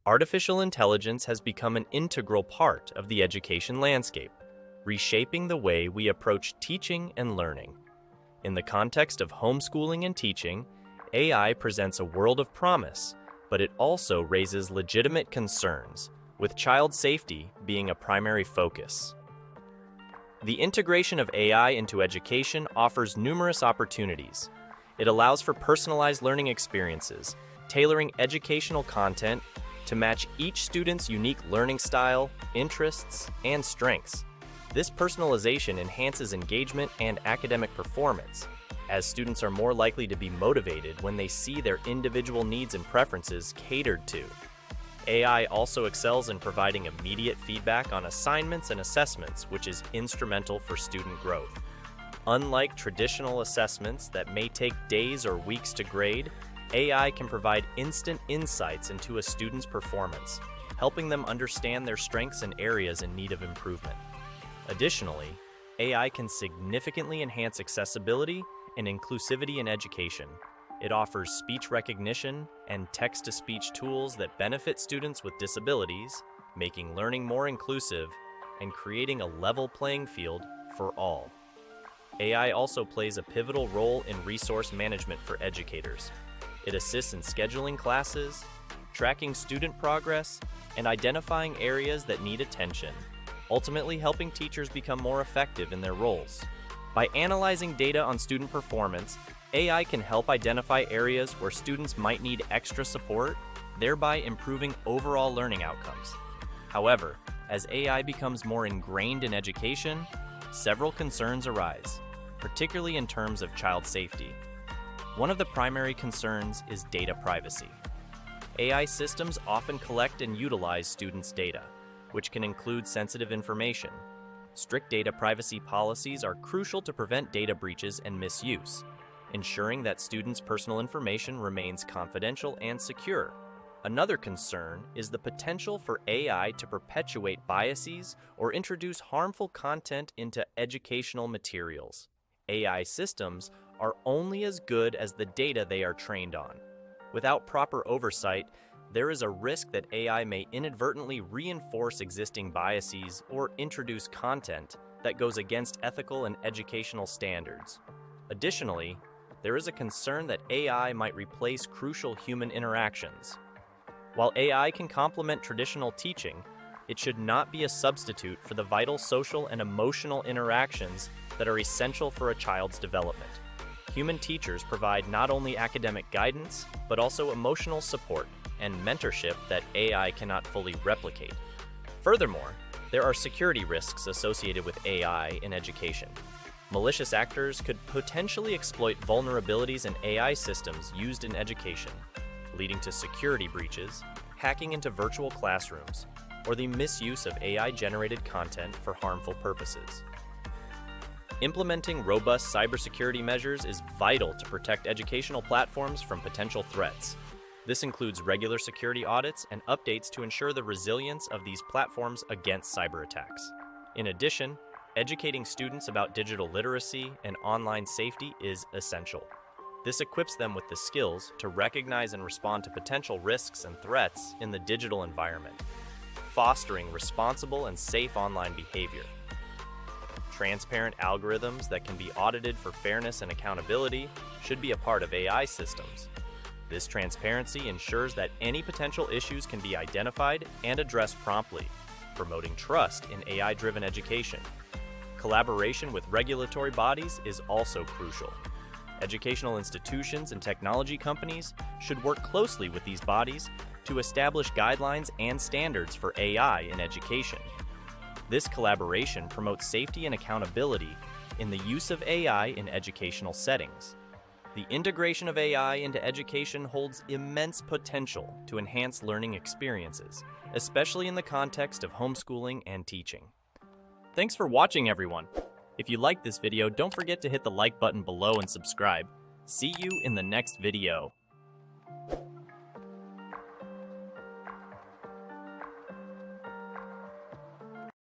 Artificial intelligence has become an integral part of the education landscape, reshaping the way we approach teaching and learning. In the context of homeschooling and teaching, AI presents a world of promise, but it also raises legitimate concerns, with child safety being a primary focus. The integration of AI into education offers numerous opportunities. It allows for personalized learning experiences, tailoring educational content to match each student's unique learning style, interests, and strengths. This personalization enhances engagement and academic performance, as students are more likely to be motivated when they see their individual needs and preferences catered to. AI also excels in providing immediate feedback on assignments and assessments, which is instrumental for student growth. Unlike traditional assessments that may take days or weeks to grade, AI can provide instant insights into a student's performance, helping them understand their strengths and areas in need of improvement. Additionally, AI can significantly enhance accessibility and inclusivity in education. It offers speech recognition and text-to-speech tools that benefit students with disabilities, making learning more inclusive and creating a level playing field for all. AI also plays a pivotal role in resource management for educators. It assists in scheduling classes, tracking student progress, and identifying areas that need attention, ultimately helping teachers become more effective in their roles. By analyzing data on student performance, AI can help identify areas where students might need extra support, thereby improving overall learning outcomes. However, as AI becomes more ingrained in education, several concerns arise, particularly in terms of child safety. One of the primary concerns is data privacy. AI systems often collect and utilize students' data, which can include sensitive information. Strict data privacy policies are crucial to prevent data breaches and misuse, ensuring that students' personal information remains confidential and secure. Another concern is the potential for AI to perpetuate biases or introduce harmful content into educational materials. AI systems are only as good as the data they are trained on. Without proper oversight, there is a risk that AI may inadvertently reinforce existing biases or introduce content that goes against ethical and educational standards. Additionally, there is a concern that AI might replace crucial human interactions. While AI can complement traditional teaching, it should not be a substitute for the vital social and emotional interactions that are essential for a child's development. Human teachers provide not only academic guidance, but also emotional support and mentorship that AI cannot fully replicate. Furthermore, there are security risks associated with AI in education. Malicious actors could potentially exploit vulnerabilities in AI systems used in education, leading to security breaches, hacking into virtual classrooms, or the misuse of AI-generated content for harmful purposes. Implementing robust cybersecurity measures is vital to protect educational platforms from potential threats. This includes regular security audits and updates to ensure the resilience of these platforms against cyber attacks. In addition, educating students about digital literacy and online safety is essential. This equips them with the skills to recognize and respond to potential risks and threats in the digital environment, fostering responsible and safe online behavior. Transparent algorithms that can be audited for fairness and accountability should be a part of AI systems. This transparency ensures that any potential issues can be identified and addressed promptly, promoting trust in AI-driven education. Collaboration with regulatory bodies is also crucial. Educational institutions and technology companies should work closely with these bodies to establish guidelines and standards for AI in education. This collaboration promotes safety and accountability in the use of AI in educational settings. The integration of AI into education holds immense potential to enhance learning experiences, especially in the context of homeschooling and teaching. Thanks for watching, everyone. If you liked this video, don't forget to hit the like button below and subscribe. See you in the next video.